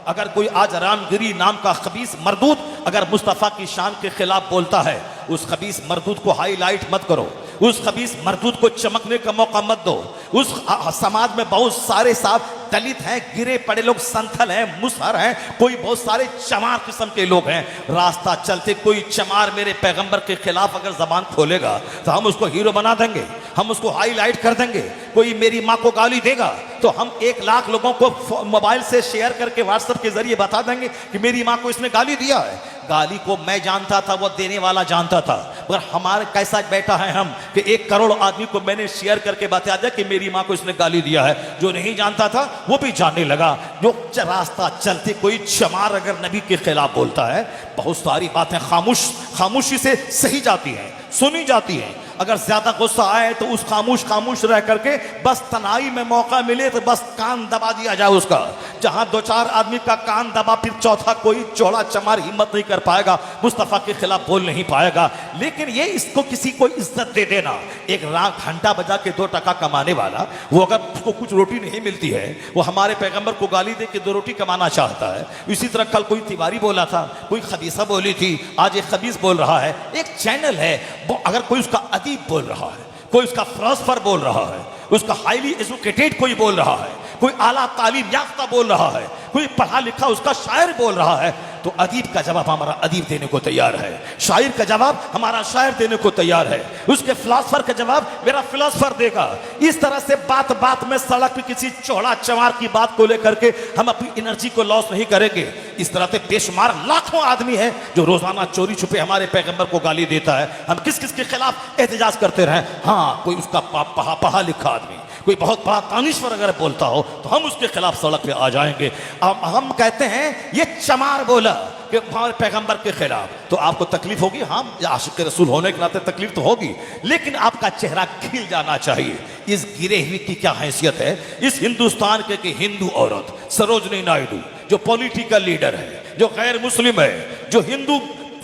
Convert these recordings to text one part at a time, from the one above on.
अगर कोई आज रामगिरी नाम का खबीस मरदूद अगर मुस्तफ़ा की शान के खिलाफ बोलता है, उस खबीस मरदूद को हाईलाइट मत करो, उस खबीस मरदूद को चमकने का मौका मत दो। उस समाज में बहुत सारे साहब दलित हैं, गिरे पड़े लोग, संथल हैं, मुसहर हैं, कोई बहुत सारे चमार किस्म के लोग हैं। रास्ता चलते कोई चमार मेरे पैगंबर के खिलाफ अगर जबान खोलेगा तो हम उसको हीरो बना देंगे, हम उसको हाईलाइट कर देंगे। कोई मेरी माँ को गाली देगा तो हम 1 लाख लोगों को मोबाइल से शेयर करके व्हाट्सएप के जरिए बता देंगे कि मेरी माँ को इसने गाली दिया है। गाली को मैं जानता था, वो देने वाला जानता था, मगर हमारे कैसा बैठा है हम कि 1 करोड़ आदमी को मैंने शेयर करके बता दिया कि मेरी माँ को इसने गाली दिया है। जो नहीं जानता था वो भी जानने लगा। जो रास्ता चलते कोई चमार अगर नबी के खिलाफ बोलता है, बहुत सारी बातें खामोशी से सही जाती हैं, सुनी जाती हैं। अगर ज्यादा गुस्सा आए तो उस खामोश रह करके बस तनाई में मौका मिले तो बस कान दबा दिया जाए उसका। जहां 2-4 आदमी का कान दबा, फिर चौथा कोई चौड़ा चमार हिम्मत नहीं कर पाएगा, मुस्तफ़ा के खिलाफ बोल नहीं पाएगा। लेकिन ये इसको किसी को इज्जत दे देना, एक रात घंटा बजा के 2 टका कमाने वाला, वो अगर उसको कुछ रोटी नहीं मिलती है, वो हमारे पैगंबर को गाली दे के 2 रोटी कमाना चाहता है। इसी तरह कल कोई तिवारी बोला था, कोई खबीसा बोली थी, आज एक खबीस बोल रहा है। एक चैनल है, वो अगर कोई उसका अदीब बोल रहा है, कोई उसका फिलोसफर बोल रहा है, उसका हाईली एजुकेटेड कोई बोल रहा है, कोई आला तालीम याफ्ता बोल रहा है, कोई पढ़ा लिखा उसका शायर बोल रहा है, तो अदीब का जवाब हमारा अदीब देने को तैयार है, शायर का जवाब हमारा शायर देने को तैयार है, उसके फिलोसफर का जवाब मेरा फिलोसफर देगा। इस तरह से बात बात में सड़क पे किसी चौड़ा चमार की बात को लेकर के हम अपनी एनर्जी को लॉस नहीं करेंगे। इस तरह से बेशुमार लाखों आदमी है जो रोजाना चोरी छुपे हमारे पैगंबर को गाली देता है। हम किस किस के खिलाफ एहतजाज करते रहे? हाँ, कोई उसका पढ़ा लिखा आदमी, कोई बहुत बड़ा तानीश्वर अगर बोलता हो तो हम उसके खिलाफ सड़क पे आ जाएंगे। अब हम कहते हैं ये चमार बोला कि हमारे पैगंबर के खिलाफ, तो आपको तकलीफ होगी, हाँ, आशिक रसूल होने के नाते तकलीफ तो होगी, लेकिन आपका चेहरा खिल जाना चाहिए। इस गिरे हुए की क्या हैसियत है इस हिंदुस्तान के कि हिंदू औरत सरोजनी नायडू जो पॉलिटिकल लीडर है, जो गैर मुस्लिम है, जो हिंदू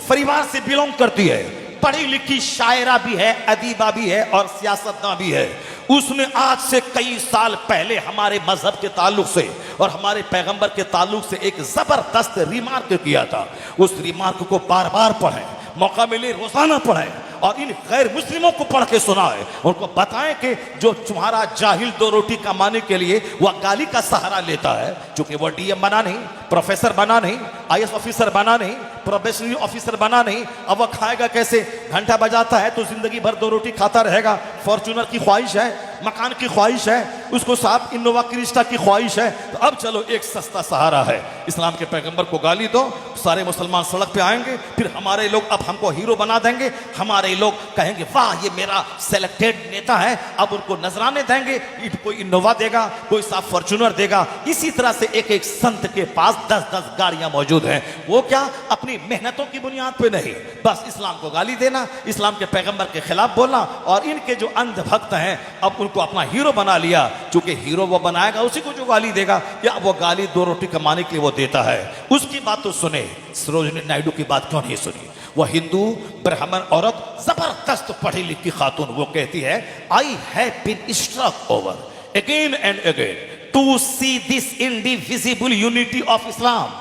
परिवार से बिलोंग करती है, पढ़ी लिखी शायरा भी है, अदीबा भी है और सियासतदान भी है, उसने आज से कई साल पहले हमारे मजहब के ताल्लुक से और हमारे पैगंबर के ताल्लुक से एक जबरदस्त रिमार्क किया था। उस रिमार्क को बार बार पढ़ें, मौका मिले रोजाना पढ़ें और इन गैर मुस्लिमों को पढ़ के सुनाएं, उनको बताएं कि जो तुम्हारा जाहिल 2 रोटी कमाने के लिए वह गाली का सहारा लेता है, क्योंकि वह डीएम बना नहीं, प्रोफेसर बना नहीं, आईएएस ऑफिसर बना नहीं, प्रोबेशनरी ऑफिसर बना नहीं, अब वह खाएगा कैसे? घंटा बजाता है तो जिंदगी भर 2 रोटी खाता रहेगा। फॉर्च्यूनर की ख्वाहिश है, मकान की ख्वाहिश है, उसको साहब इनोवा क्रिस्टा की ख्वाहिश है, तो अब चलो एक सस्ता सहारा है, इस्लाम के पैगंबर को गाली दो, सारे मुसलमान सड़क पे आएंगे, फिर हमारे लोग अब हमको हीरो बना देंगे, हमारे लोग कहेंगे वाह ये मेरा सेलेक्टेड नेता है, अब उनको नजराने देंगे, कोई इनोवा देगा, कोई साहब फॉर्च्यूनर देगा। इसी तरह से एक एक संत के पास 10-10 गाड़ियां मौजूद हैं। वो क्या? अपनी मेहनतों की बुनियाद पे नहीं, बस इस्लाम को गाली देना, इस्लाम के पैगंबर के खिलाफ बोलना, और इनके जो अंध भक्त हैं अब उनको अपना हीरो बना लिया, क्योंकि हीरो वो बनाएगा उसी को जो गाली देगा, या वो गाली 2 रोटी कमाने के लिए वो देता है। उसकी बात तो सुने, सरोजनी नायडू की बात क्यों नहीं सुनी? वह हिंदू ब्राह्मण औरत, जबरदस्त पढ़ी लिखी खातून, वो कहती है I have been struck over again and again to see this indivisible unity of Islam.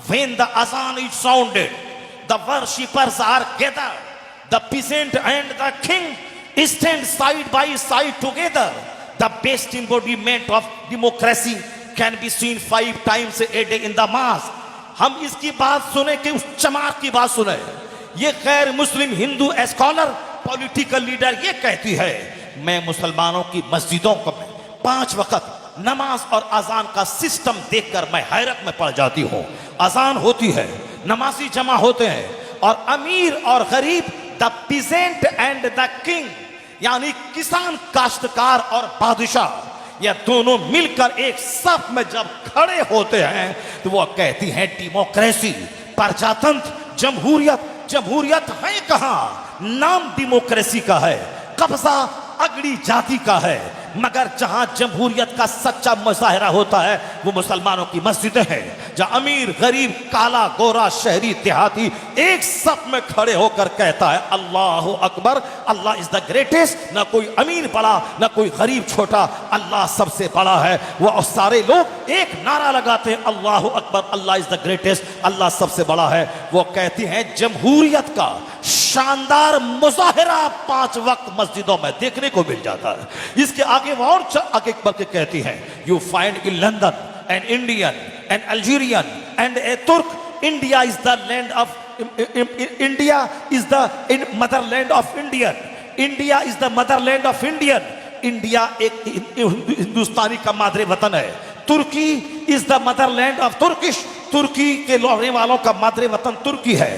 When the azan is sounded, the worshippers are gathered, the peasant and the king stand side by side together. The best embodiment of democracy can be seen 5 times a day in the mosque. हम इसकी बात सुने कि उस चमार की बात सुने। ये गैर मुस्लिम हिंदू स्कॉलर, पॉलिटिकल लीडर ये कहती है मैं मुसलमानों की मस्जिदों को 5 वक्त नमाज और अजान का सिस्टम देखकर मैं हैरत में पड़ जाती हूँ। अजान होती है, नमाजी जमा होते हैं, और अमीर और गरीब, the peasant and the king, यानी किसान, काश्तकार और बादशाह, ये दोनों मिलकर एक सफ में जब खड़े होते हैं तो वो कहती हैं डेमोक्रेसी, प्रजातंत्र, जमहूरियत। जमहूरियत है कहाँ? नाम डेमोक्रेसी का है, कब्जा अगड़ी जाति का है, मगर जहां जमहूरियत का सच्चा मुजाहिरा होता है वो मुसलमानों की मस्जिदें हैं, जहां अमीर गरीब काला गोरा शहरी देहाती एक सब में खड़े होकर कहता है अल्लाह अकबर, अल्लाह इज द ग्रेटेस्ट। ना कोई अमीर बड़ा ना कोई गरीब छोटा, अल्लाह सबसे बड़ा है। वो सारे लोग एक नारा लगाते हैं अल्लाह अकबर, अल्लाह इज द ग्रेटेस्ट, अल्लाह सबसे बड़ा है। वो कहती हैं जमहूरियत का शानदार मुजाहिरा 5 वक्त मस्जिदों में देखने को मिल जाता है। इसके आगे वो और आगे बढ़ के कहती है you find in London an Indian an Algerian and a Turk, India is the land of India is the motherland of Indian, India is the motherland of Indian. India एक हिंदुस्तानी का मादरे वतन है। Turkey is the motherland of Turkish, तुर्की के रहने वालों का मादरे वतन तुर्की है।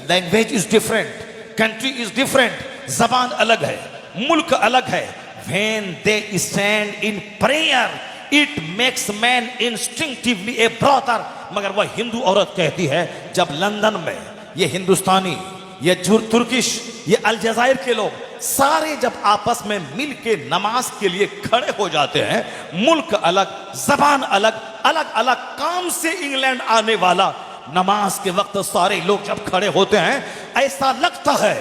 Language is different, country is different, जबान अलग है, मुल्क अलग है। When they stand in prayer, it makes man instinctively a brother। मगर वह हिंदू औरत कहती है जब लंदन में ये हिंदुस्तानी, ये तुर्किश, ये अलजायर के लोग सारे जब आपस में मिल के नमाज के लिए खड़े हो जाते हैं, मुल्क अलग, जबान अलग, अलग अलग काम से इंग्लैंड आने वाला, नमाज के वक्त सारे लोग जब खड़े होते हैं ऐसा लगता है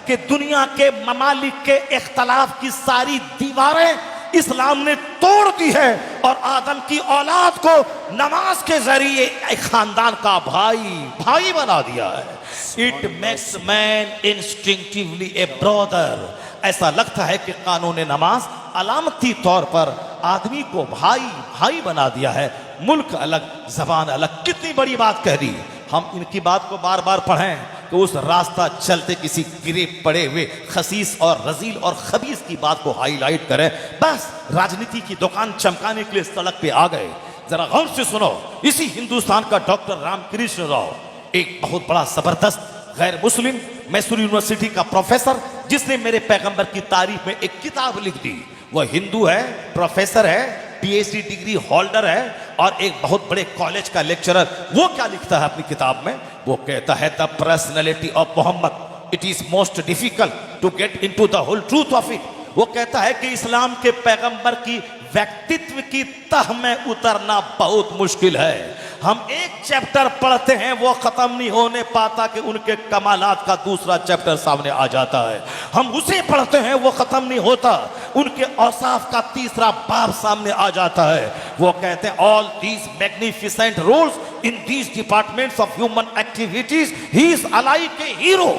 कि दुनिया के ममालिक के इख्तलाफ की सारी दीवारें इस्लाम ने तोड़ दी है और आदम की औलाद को नमाज के जरिए एक खानदान का भाई बना दिया है। It makes man instinctively A brother. ऐसा लगता है कि कानून नमाज अलामती तौर पर आदमी को भाई बना दिया है। मुल्क अलग, जबान अलग। कितनी बड़ी बात कह दी। हम इनकी बात को बार बार पढ़ें तो उस रास्ता चलते किसी गिरे पड़े हुए खसीस और रजील और खबीस की बात को हाईलाइट करें। बस राजनीति की दुकान चमकाने के लिए सड़क पे आ गए। जरा गौर से सुनो, इसी हिंदुस्तान का डॉक्टर रामकृष्ण राव एक बहुत बड़ा जबरदस्त गैर मुस्लिम मैसूर यूनिवर्सिटी का प्रोफेसर, जिसने मेरे पैगंबर की तारीफ में एक किताब लिख दी। वह हिंदू है, प्रोफेसर है, पीएचडी डिग्री होल्डर है और एक बहुत बड़े कॉलेज का लेक्चरर। वो क्या लिखता है अपनी किताब में? वो कहता है the personality of Muhammad, it is most difficult to get into the whole truth of it. वो कहता है कि इस्लाम के पैगंबर की व्यक्तित्व की तह में उतरना बहुत मुश्किल है। हम एक चैप्टर पढ़ते हैं वो खत्म नहीं होने पाता कि उनके कमालात का दूसरा चैप्टर सामने आ जाता है। हम उसे पढ़ते हैं वो खत्म नहीं होता, उनके औसाफ का तीसरा बाब सामने आ जाता है। वो कहते हैं all these magnificent roles in these departments of human activities he is alike a hero.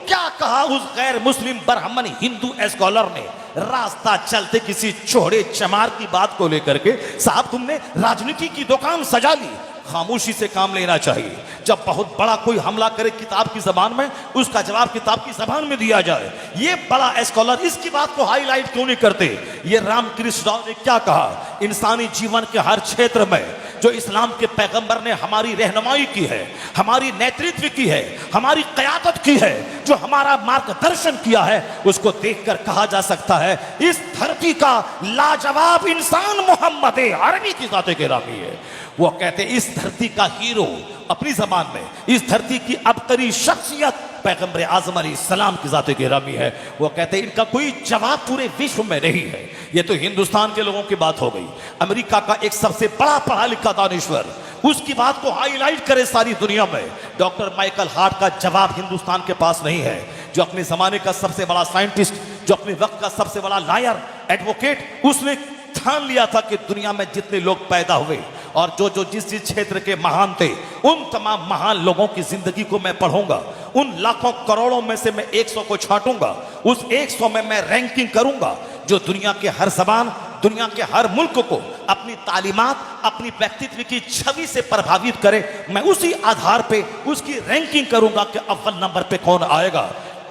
क्या कहा उस गैर मुस्लिम ब्राह्मण हिंदू स्कॉलर ने रास्ता चलते किसी चौड़े चमार की बात को लेकर के? साहब तुमने राजनीति की दुकान सजा ली। खामोशी से काम लेना चाहिए। जब बहुत बड़ा कोई हमला करे किताब की जबान में, उसका जवाब किताब की जबान में दिया जाए। ये बड़ा स्कॉलर इसकी बात को हाईलाइट क्यों नहीं करते? ये रामकृष्ण राव ने क्या कहा? इंसानी जीवन के हर क्षेत्र में जो इस्लाम के पैगंबर ने हमारी रहनुमाई की है, हमारी नेतृत्व की है, हमारी क़यादत की है, जो हमारा मार्गदर्शन किया है, उसको देखकर कहा जा सकता है इस धरती का लाजवाब इंसान मोहम्मद अरबी की ज़ात गिरामी है। वो कहते इस धरती का हीरो अपनी जबान में, इस धरती की अबतरी शख्सियत पैगंबर आजम अलैहिस्सलाम की ज़ात गिरामी है। वो कहते हैं इनका कोई जवाब पूरे विश्व में नहीं है। ये तो हिंदुस्तान के लोगों की बात हो गई। अमेरिका का एक सबसे बड़ा पढ़ा लिखा दानिश्वर उसकी बात को हाईलाइट करे सारी दुनिया में। डॉक्टर माइकल हार्ट का जवाब हिंदुस्तान के पास नहीं है। जो अपने जमाने का सबसे बड़ा साइंटिस्ट, जो अपने वक्त का सबसे बड़ा लायर, एडवोकेट, उसने ठान लिया था कि दुनिया में जितने लोग पैदा हुए और जो जिस क्षेत्र के महान थे, उन तमाम महान लोगों की जिंदगी को मैं पढ़ूंगा। उन लाखों करोड़ों में से मैं 100 को छांटूंगा। उस 100 में मैं रैंकिंग करूंगा जो दुनिया के हर जबान, दुनिया के हर मुल्क को अपनी तालीमात, अपनी व्यक्तित्व की छवि से प्रभावित करे। मैं उसी आधार पे उसकी रैंकिंग करूंगा कि अव्वल नंबर पे कौन आएगा।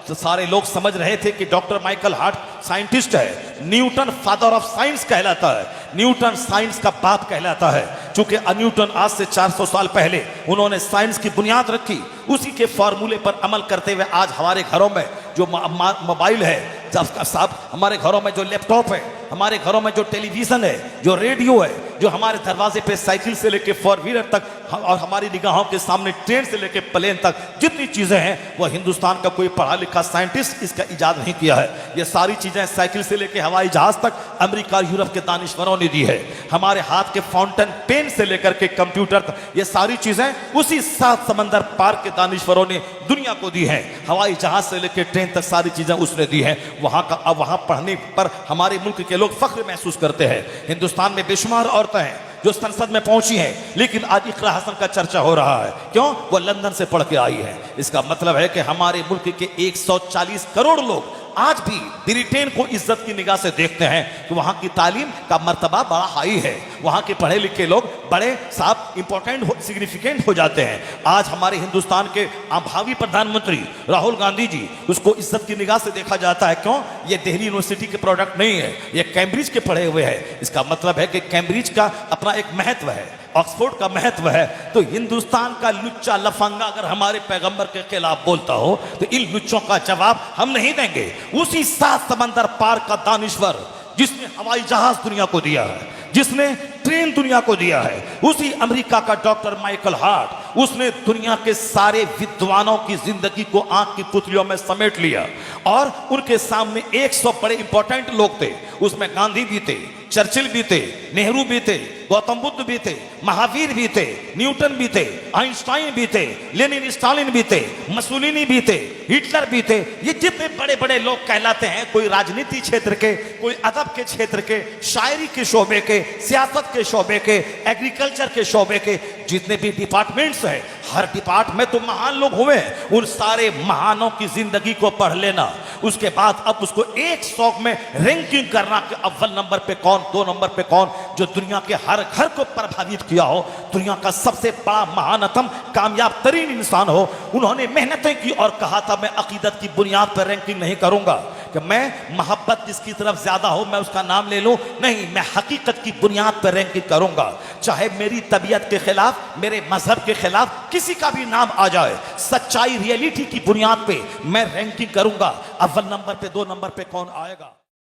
तो सारे लोग समझ रहे थे कि डॉक्टर माइकल हार्ट साइंटिस्ट है। न्यूटन फादर ऑफ साइंस कहलाता है, न्यूटन साइंस का बाप कहलाता है। चूंकि न्यूटन आज से 400 साल पहले उन्होंने साइंस की बुनियाद रखी, उसी के फॉर्मूले पर अमल करते हुए आज हमारे घरों में जो मोबाइल है साहब, हमारे घरों में जो लैपटॉप है, हमारे घरों में जो टेलीविजन है, जो रेडियो है, जो हमारे दरवाजे पे साइकिल से लेके फोर व्हीलर तक और हमारी निगाहों के सामने ट्रेन से लेके प्लेन तक जितनी चीजें हैं वो हिंदुस्तान का कोई पढ़ा लिखा साइंटिस्ट इसका इजाद नहीं किया है। ये सारी चीजें साइकिल से लेके हवाई जहाज तक अमेरिका यूरोप के दानिश्वरों ने दी है। हमारे हाथ के फाउंटेन पेन से लेकर के कंप्यूटर तक ये सारी चीजें उसी 7 समंदर पार के दानिश्वरों ने दुनिया को दी है। हवाई जहाज से लेकर ट्रेन तक सारी चीजें उसने दी है। वहां का अब वहां पढ़ने पर हमारे मुल्क के लोग फख्र महसूस करते हैं। हिंदुस्तान में बेशुमार औरतें हैं जो संसद में पहुंची हैं, लेकिन आज इकरा हसन का चर्चा हो रहा है। क्यों? वो लंदन से पढ़ के आई है। इसका मतलब है कि हमारे मुल्क के 140 करोड़ लोग आज भी ब्रिटेन को इज्जत की निगाह से देखते हैं कि वहां की तालीम का मर्तबा बड़ा हाई है, वहां के पढ़े लिखे लोग बड़े साहब इंपॉर्टेंट सिग्निफिकेंट हो जाते हैं। आज हमारे हिंदुस्तान के भावी प्रधानमंत्री राहुल गांधी जी, उसको इज्जत की निगाह से देखा जाता है। क्यों? ये दिल्ली यूनिवर्सिटी के प्रोडक्ट नहीं है, ये कैम्ब्रिज के पढ़े हुए हैं। इसका मतलब है कि कैम्ब्रिज का अपना एक महत्व है, ऑक्सफोर्ड का महत्व है। तो हिंदुस्तान का लुच्चा लफंगा अगर हमारे पैगंबर के खिलाफ बोलता हो तो इन लुच्चों का जवाब हम नहीं देंगे। उसी 7 समंदर पार का दानिश्वर जिसने हवाई जहाज दुनिया को दिया है, जिसने ट्रेन दुनिया को दिया है, उसी अमेरिका का डॉक्टर माइकल हार्ट, उसने दुनिया के सारे विद्वानों की जिंदगी को आंख की पुतलियों में समेट लिया और उनके सामने 100 बड़े इंपॉर्टेंट लोग थे। उसमें गांधी भी थे, चर्चिल भी थे, नेहरू भी थे, गौतम बुद्ध भी थे, महावीर भी थे, न्यूटन भी थे, आइंस्टाइन भी थे, लेनिन स्टालिन भी थे, मसूलिनी भी थे, हिटलर भी थे। ये जितने बड़े बड़े लोग कहलाते हैं, कोई राजनीति क्षेत्र के, कोई अदब के क्षेत्र के, शायरी के शोबे के, सियासत के शोबे के, एग्रीकल्चर के शोबे के, जितने भी डिपार्टमेंट्स हैं, हर डिपार्टमेंट में तो महान लोग हुए हैं। उन सारे महानों की जिंदगी को पढ़ लेना, उसके बाद अब उसको 100 में रैंकिंग करना कि अव्वल नंबर पे कौन, 2 नंबर पे कौन, जो दुनिया के हर घर को प्रभावित किया हो, दुनिया का सबसे बड़ा महानतम कामयाब तरीन इंसान हो। उन्होंने मेहनतें की और कहा था मैं अकीदत की बुनियाद पर रैंकिंग नहीं करूंगा कि मैं मोहब्बत जिसकी तरफ ज्यादा हो मैं उसका नाम ले लूं, नहीं, मैं हकीकत की बुनियाद पर रैंकिंग करूंगा। चाहे मेरी तबीयत के खिलाफ, मेरे मजहब के खिलाफ किसी का भी नाम आ जाए, सच्चाई रियलिटी की बुनियाद पे मैं रैंकिंग करूंगा। अव्वल नंबर पे, 2 नंबर पे कौन आएगा।